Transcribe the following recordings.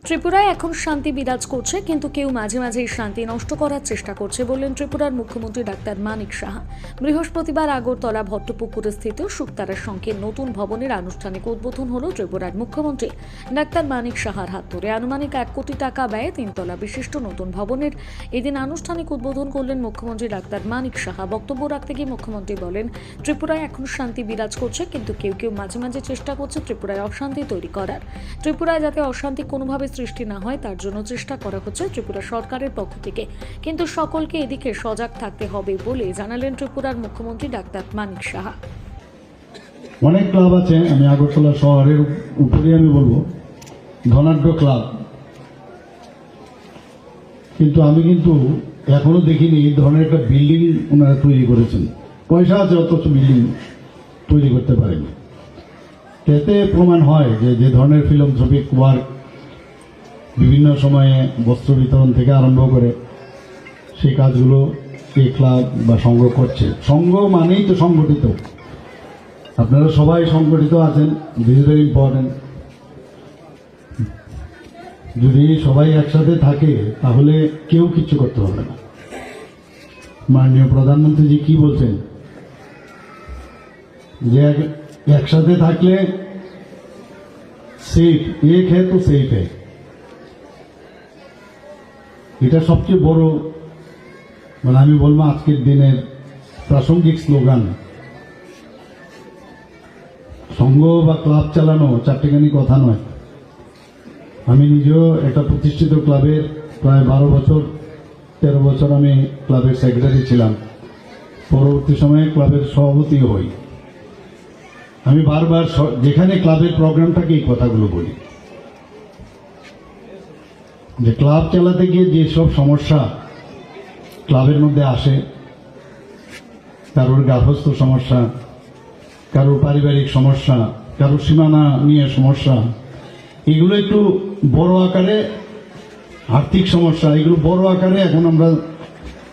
ত্রিপুরায় এখন শান্তি বিরাজ করছে, কিন্তু কেউ মাঝে মাঝে এই শান্তি নষ্ট করার চেষ্টা করছে বললেন ত্রিপুরার মুখ্যমন্ত্রী ডাক্তার মানিক সাহা। বৃহস্পতিবার আগরতলা ভট্টপুকুরে স্থিত শুকতারা সংঘের নতুন ভবনের আনুষ্ঠানিক উদ্বোধন হল ত্রিপুরার মুখ্যমন্ত্রী ডাক্তার মানিক সাহার হাত ধরে। আনুমানিক 1 কোটি টাকা ব্যয়ে 3 তলা বিশিষ্ট নতুন ভবনের এদিন আনুষ্ঠানিক উদ্বোধন করলেন মুখ্যমন্ত্রী ডাক্তার মানিক সাহা। বক্তব্য রাখতে গিয়ে মুখ্যমন্ত্রী বলেন, ত্রিপুরায় এখন শান্তি বিরাজ করছে, কিন্তু কেউ কেউ মাঝে মাঝে চেষ্টা করছে ত্রিপুরায় অশান্তি তৈরি করার। ত্রিপুরায় যাতে অশান্তি কোনোভাবে সৃষ্টি না হয় তার জন্য চেষ্টা করা হচ্ছে ত্রিপুরা সরকারের পক্ষ থেকে, কিন্তু সকলকে এদিকে সজাগ থাকতে হবে বলে জানালেন ত্রিপুরার মুখ্যমন্ত্রী ডাক্তার মানিক সাহা। অনেক ক্লাব আছে, আমি আগরতলা শহরের উপরে আমি বলবো ধনাঢ্য ক্লাব, কিন্তু আমি এখনো দেখিনি এই ধরনের একটা বিল্ডিং ওনারা তৈরি করেছেন। পয়সা আছে অথচ বিল্ডিং তৈরি করতে পারেনি। এতে প্রমাণ হয় যে ধরনের ফিলান্থ্রপিক ওয়ার্ক বিভিন্ন সময়ে বস্ত্র বিতরণ থেকে আরম্ভ করে সেই কাজগুলো এই ক্লাব বা সংঘ করছে। সংঘ মানেই তো সংগঠিত, আপনারা সবাই সংগঠিত আছেন, দিস ইজ ভেরি ইম্পর্টেন্ট। যদি সবাই একসাথে থাকে তাহলে কেউ কিছু করতে পারবে না। মাননীয় প্রধানমন্ত্রীজি কি বলছেন যে একসাথে থাকলে সেফ, এক হে তো সেফ হে। এটা সবচেয়ে বড়, আমি বলবো আজকের দিনের প্রাসঙ্গিক স্লোগান। সংঘ বা ক্লাব চালানো চারটেখানি কথা নয়। আমি নিজেও একটা প্রতিষ্ঠিত ক্লাবের প্রায় 13 বছর আমি ক্লাবের সেক্রেটারি ছিলাম, পরবর্তী সময়ে ক্লাবের সভাপতিও হই। আমি বারবার যেখানে ক্লাবের প্রোগ্রামটাকে এই কথাগুলো বলি যে ক্লাব চালাতে গিয়ে যেসব সমস্যা ক্লাবের মধ্যে আসে, কারোর গার্হস্থ্য সমস্যা, কারোর পারিবারিক সমস্যা, কারোর সীমানা নিয়ে সমস্যা, এগুলো একটু বড় আকারে, আর্থিক সমস্যা, এগুলো বড় আকারে এখন আমরা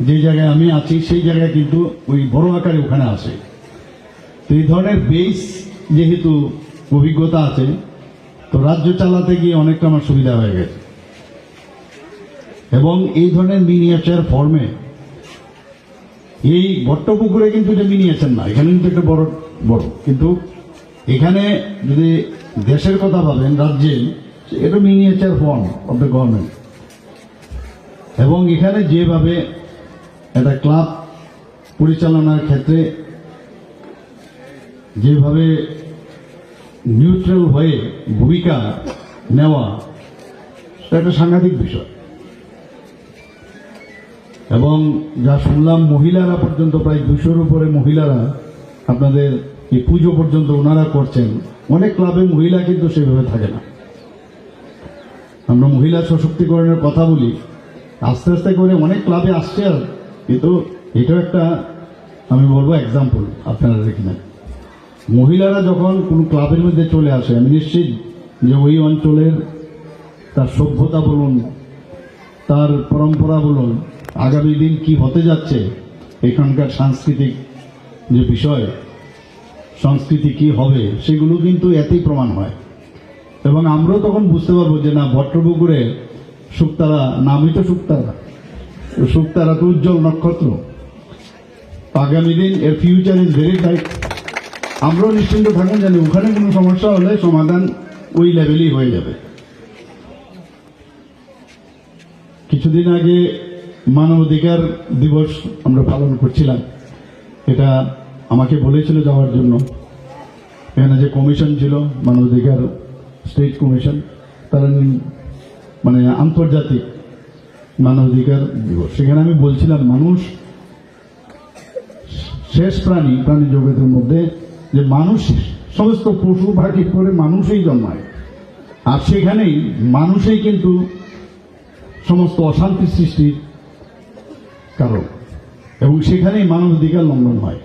যে জায়গায় আমি আছি সেই জায়গায় কিন্তু ওই বড় আকারে ওখানে আসে। তো এই ধরনের বেস যেহেতু অভিজ্ঞতা আছে, তো রাজ্য চালাতে গিয়ে অনেকটা আমার সুবিধা হয়ে গেছে। এবং এই ধরনের মিনিয়েচার ফর্মে এই ভট্টপুকুরে কিন্তু এটা মিনিয়েচার না, এখানে কিন্তু একটা বড় বড়, কিন্তু এখানে যদি দেশের কথা ভাবেন, রাজ্যে এটা miniature form of the government. এবং এখানে যেভাবে একটা ক্লাব পরিচালনার ক্ষেত্রে যেভাবে নিউট্রাল হয়ে ভূমিকা নেওয়া, সেটা একটা সাংঘাতিক বিষয়। এবং যা শুনলাম, মহিলারা পর্যন্ত প্রায় 200-র উপরে মহিলারা আপনাদের এই পুজো পর্যন্ত ওনারা করছেন। অনেক ক্লাবে মহিলা কিন্তু সেভাবে থাকে না। আমরা মহিলা সশক্তিকরণের কথা বলি, আস্তে আস্তে করে অনেক ক্লাবে আসছে, আর কিন্তু এটাও একটা আমি বলবো এক্সাম্পল আপনারা দেখে নেন। মহিলারা যখন কোনো ক্লাবের মধ্যে চলে আসে, আমি নিশ্চিত যে ওই অঞ্চলের তার সভ্যতা বলুন, তার পরম্পরা বলুন, আগামী দিন কি হতে যাচ্ছে, এখানকার সাংস্কৃতিক যে বিষয়, সংস্কৃতি কি হবে, সেগুলো কিন্তু এতেই প্রমাণ হয়। এবং আমরাও তখন বুঝতে পারবো যে না, ভট্টপুকুরে শুকতারা, নামই তো শুকতারা, শুকতারা তো উজ্জ্বল নক্ষত্র। আগামী দিন এর ফিউচার ইজ ভেরি ব্রাইট। আমরাও নিশ্চিন্ত থাকুন জানি ওখানে কোনো সমস্যা হলে সমাধান ওই লেভেলই হয়ে যাবে। কিছুদিন আগে মানবাধিকার দিবস আমরা পালন করছিলাম, এটা আমাকে বলেছিল যাওয়ার জন্য। এখানে যে কমিশন ছিল মানবাধিকার স্টেট কমিশন, তারা আন্তর্জাতিক মানবাধিকার দিবস, সেখানে আমি বলছিলাম মানুষ শেষ প্রাণী জগতের মধ্যে, যে মানুষ সমস্ত পশু পাখির পরে মানুষই জন্মায়, আর সেখানেই মানুষই কিন্তু সমস্ত অশান্তি সৃষ্টির কারণ, এবং সেখানেই মানবাধিকার লঙ্ঘন হয়।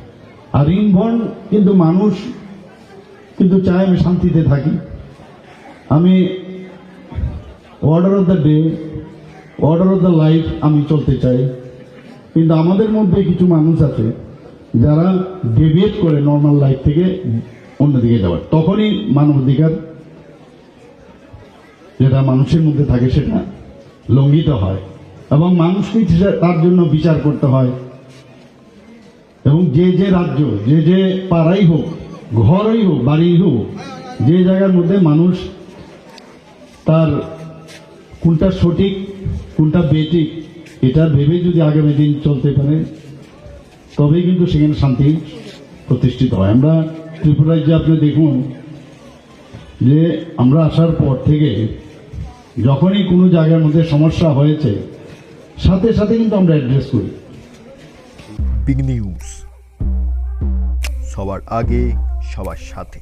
আর ইনবর্ন কিন্তু মানুষ কিন্তু চায় আমি শান্তিতে থাকি, আমি order of the day, order of the life আমি চলতে চাই। কিন্তু আমাদের মধ্যে কিছু মানুষ আছে যারা ডেভিয়েট করে নর্মাল লাইফ থেকে অন্যদিকে যাওয়ার, তখনই মানবাধিকার যেটা মানুষের মধ্যে থাকে সেটা লঙ্ঘিত হয় এবং মানুষকে তার জন্য বিচার করতে হয়। এবং যে যে রাজ্য, যে যে পাড়াই হোক, ঘরই হোক, বাড়ি হোক, যে জায়গার মধ্যে মানুষ তার কোনটা সঠিক কোনটা বেঠিক এটা ভেবে যদি আগামী দিন চলতে পারে তবেই কিন্তু সেখানে শান্তি প্রতিষ্ঠিত হয়। আমরা ত্রিপুরায় যে আপনি দেখুন যে আমরা আসার পর থেকে যখনই কোনো জায়গার মধ্যে সমস্যা হয়েছে সাথে সাথে কিন্তু আমরা অ্যাড্রেস করি। বিগ নিউজ, সবার আগে সবার সাথে।